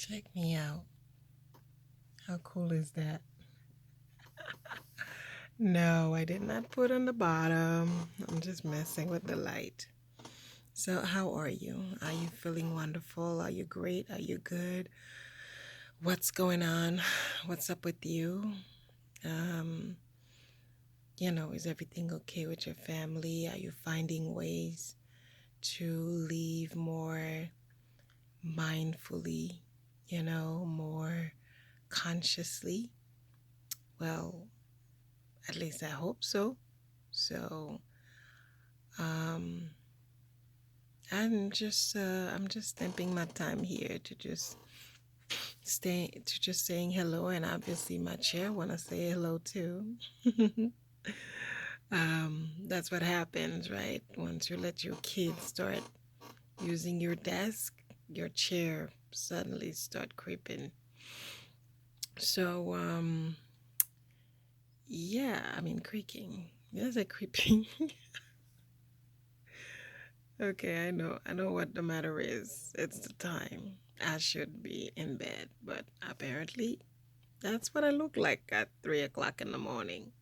Check me out. How cool is that? No, I did not put on the bottom. I'm just messing with the light. So, how are you? Are you feeling wonderful? Are you great? Are you good? What's going on? What's up with you? Um, is everything okay with your family? Are you finding ways to live more mindfully, more consciously? Well, at least I hope so. So, um, I'm just stamping my time here to just saying hello, and obviously my chair wanna say hello too. That's what happens, right? Once you let your kids start using your desk, your chair suddenly start creeping. So, yeah, I mean creaking. There's a creeping. Okay, I know what the matter is. It's the time. I should be in bed, but apparently that's what I look like at 3 o'clock in the morning.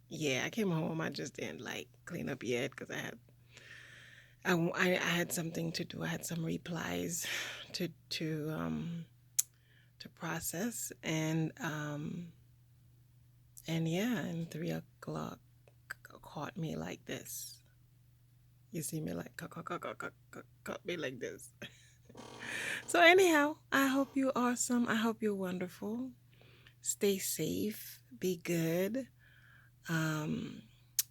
Yeah, I came home. I just didn't like clean up yet because I had something to do. I had some replies to to um to process, and yeah, and 3 o'clock caught me like this. You see me like caught me like this. So anyhow, I hope you're awesome. I hope you're wonderful. Stay safe. Be good. Um,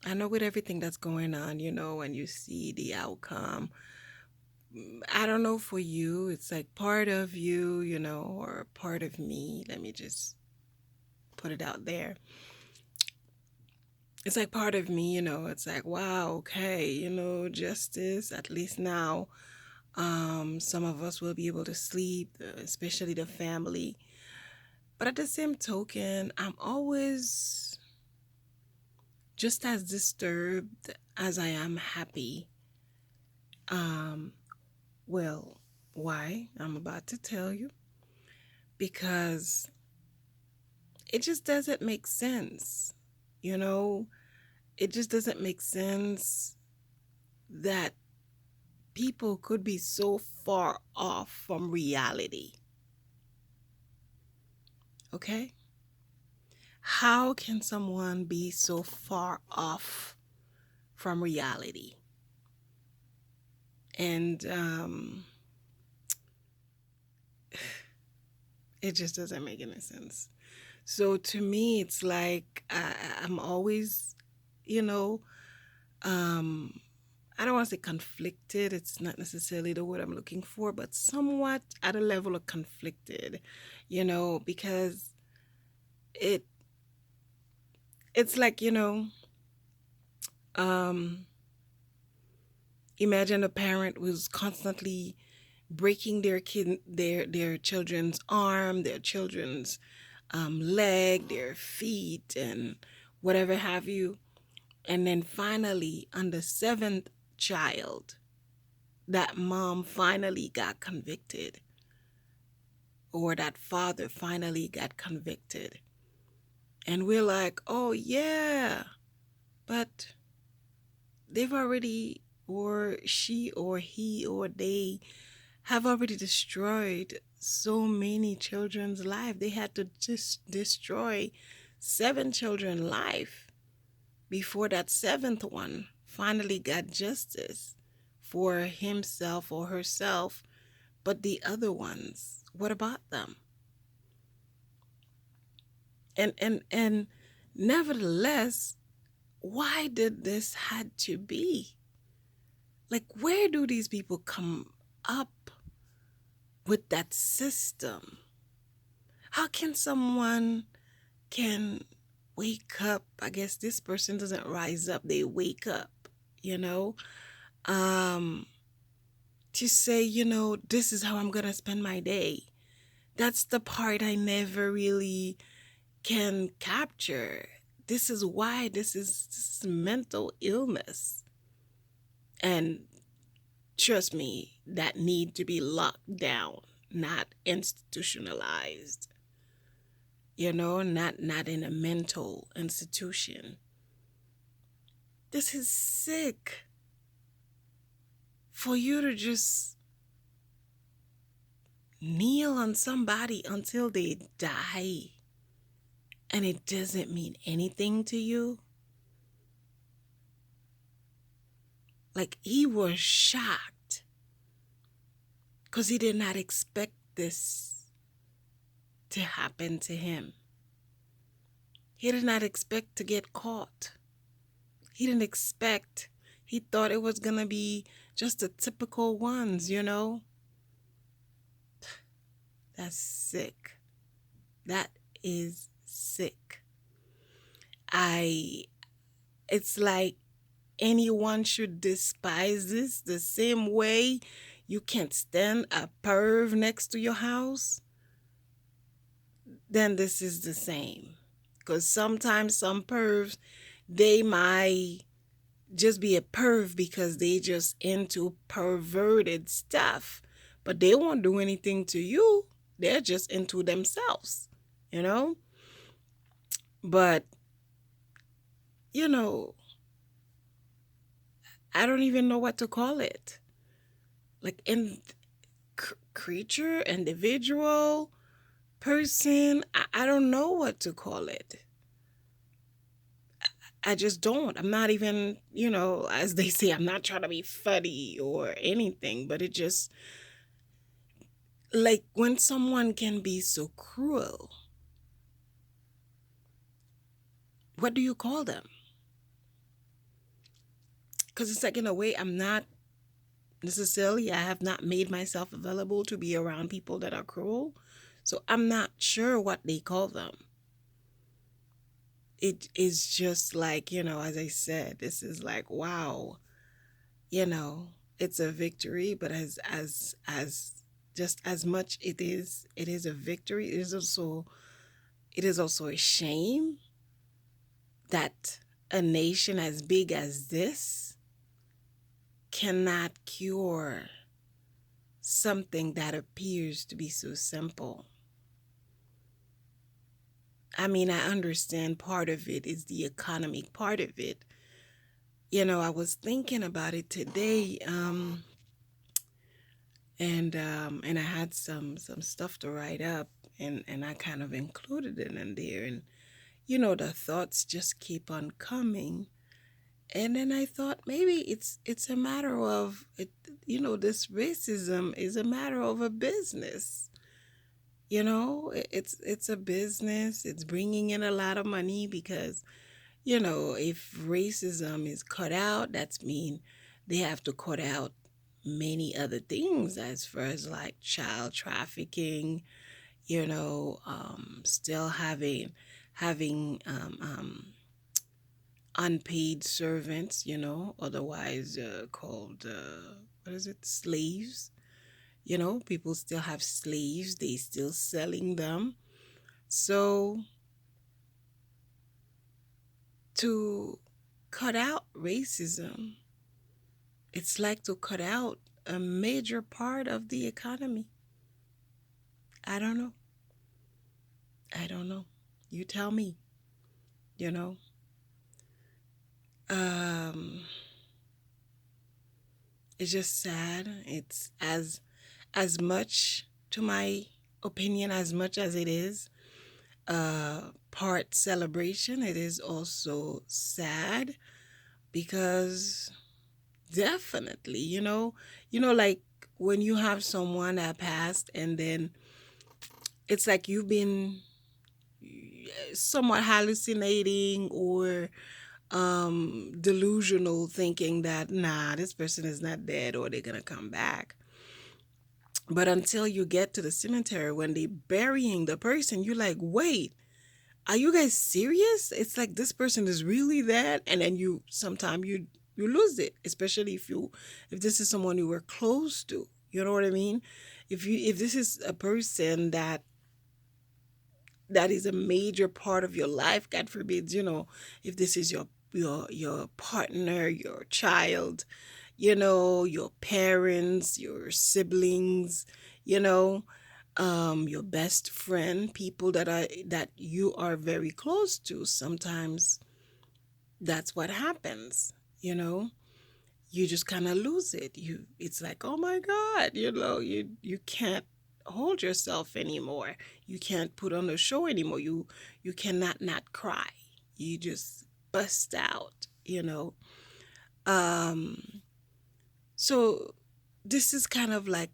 I know with everything that's going on, when you see the outcome, I don't know for you, it's like part of you, or part of me. Let me just put it out there. It's like part of me, it's like, wow, okay, justice, at least now, some of us will be able to sleep, especially the family. But at the same token, I'm always just as disturbed as I am happy. Um, well, why? I'm about to tell you. Because it just doesn't make sense. You know, it just doesn't make sense that people could be so far off from reality. Okay? How can someone be so far off from reality? And it just doesn't make any sense. So to me, it's like I'm always, you know, um, I don't want to say conflicted. It's not necessarily the word I'm looking for, but somewhat at a level of conflicted, because it it's like, um, imagine a parent who's constantly breaking their children's arm, their children's leg, their feet, and whatever have you. And then finally, on the seventh child, that mom finally got convicted, or that father finally got convicted. And we're like, oh, yeah, but they've already, or she, or he, or they have already destroyed so many children's life. They had to just destroy 7 children's life before that seventh one finally got justice for himself or herself. But the other ones, what about them? And nevertheless, why did this had to be? Like, where do these people come up with that system? How can someone can wake up? I guess this person doesn't rise up, they wake up, you know? Um to say, this is how I'm gonna spend my day. That's the part I never really can capture. This is mental illness. And trust me, that need to be locked down. not institutionalized, not in a mental institution. This is sick. For you to just kneel on somebody until they die and it doesn't mean anything to you. Like, he was shocked because he did not expect this to happen to him. He did not expect to get caught. He didn't expect, he thought it was going to be just the typical ones, That's sick. That is sick. It's like anyone should despise this the same way you can't stand a perv next to your house. Then this is the same. Because sometimes some pervs, they might just be a perv because they just into perverted stuff. But they won't do anything to you. They're just into themselves, But, I don't even know what to call it. Like, creature, individual, person, I don't know what to call it. I just don't. I'm not even, as they say, I'm not trying to be funny or anything, but it just, like, when someone can be so cruel, what do you call them? Because it's like, in a way, I'm not necessarily, I have not made myself available to be around people that are cruel. So I'm not sure what they call them. It is just like, as I said, this is like, wow, it's a victory, but as just as much it is a victory, it is also a shame that a nation as big as this cannot cure something that appears to be so simple. I mean, I understand part of it is the economic part of it. I was thinking about it today, and I had some stuff to write up, and I kind of included it in there, and the thoughts just keep on coming. And then I thought maybe it's a matter of it, this racism is a matter of a business. It's a business. It's bringing in a lot of money because, if racism is cut out, that's mean they have to cut out many other things as far as like child trafficking, still having unpaid servants, otherwise called what is it, slaves. People still have slaves, they still selling them. So to cut out racism, it's like to cut out a major part of the economy. I don't know. I don't know. You tell me, you know. Um it's just sad. It's as much, to my opinion, as much as it is part celebration, it is also sad because definitely, like when you have someone that passed and then it's like you've been somewhat hallucinating or delusional, thinking that nah, this person is not dead or they're gonna come back. But until you get to the cemetery when they burying the person, you're like, wait, are you guys serious? It's like this person is really dead, and then sometimes you lose it, especially if this is someone you were close to. You know what I mean? If this is a person that is a major part of your life, God forbid, if this is your partner, your child, your parents, your siblings, you know Your best friend, people that you are very close to, sometimes that's what happens, you know. You just kind of lose it. It's like, oh my God, you can't hold yourself anymore. You can't put on a show anymore. You cannot not cry. You just bust out, you know. Um, so this is kind of like,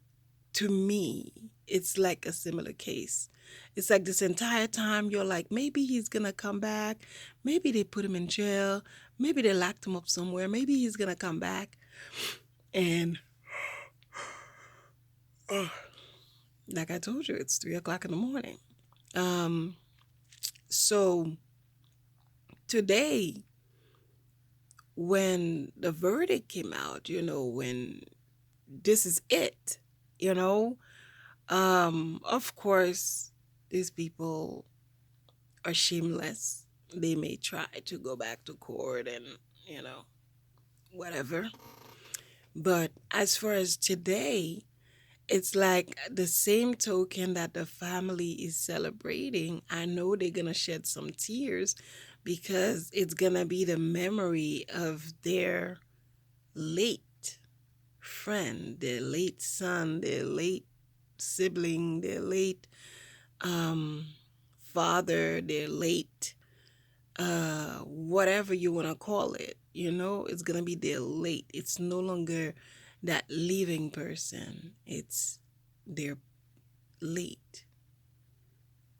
to me, it's like a similar case. It's like this entire time you're like, maybe he's gonna come back. Maybe they put him in jail. Maybe they locked him up somewhere. Maybe he's gonna come back. And like I told you, it's 3 o'clock in the morning. Um, so today, when the verdict came out, when this is it, you know, of course, these people are shameless. They may try to go back to court and, you know, whatever. But as far as today, it's like the same token that the family is celebrating. I know they're going to shed some tears because it's going to be the memory of their late friend, their late son, their late sibling, their late um, father, their late whatever you want to call it, it's going to be their late. It's no longer that living person. It's their late,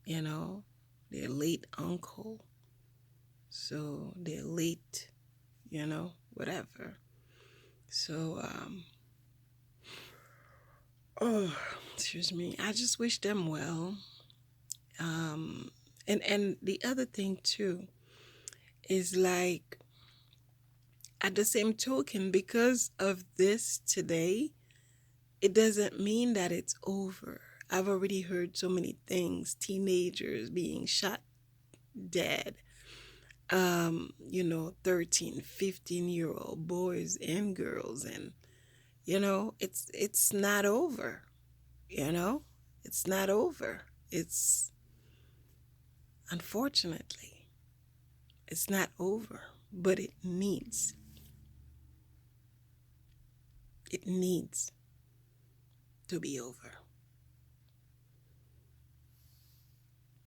you know, their late uncle. So their late, whatever. So, oh, excuse me. I just wish them well. Um, and the other thing too is like, at the same token, because of this today, it doesn't mean that it's over. I've already heard so many things, teenagers being shot dead, 13, 15-year-old boys and girls. And, it's not over, you know, it's not over. It's, unfortunately, it's not over, but it needs to be over.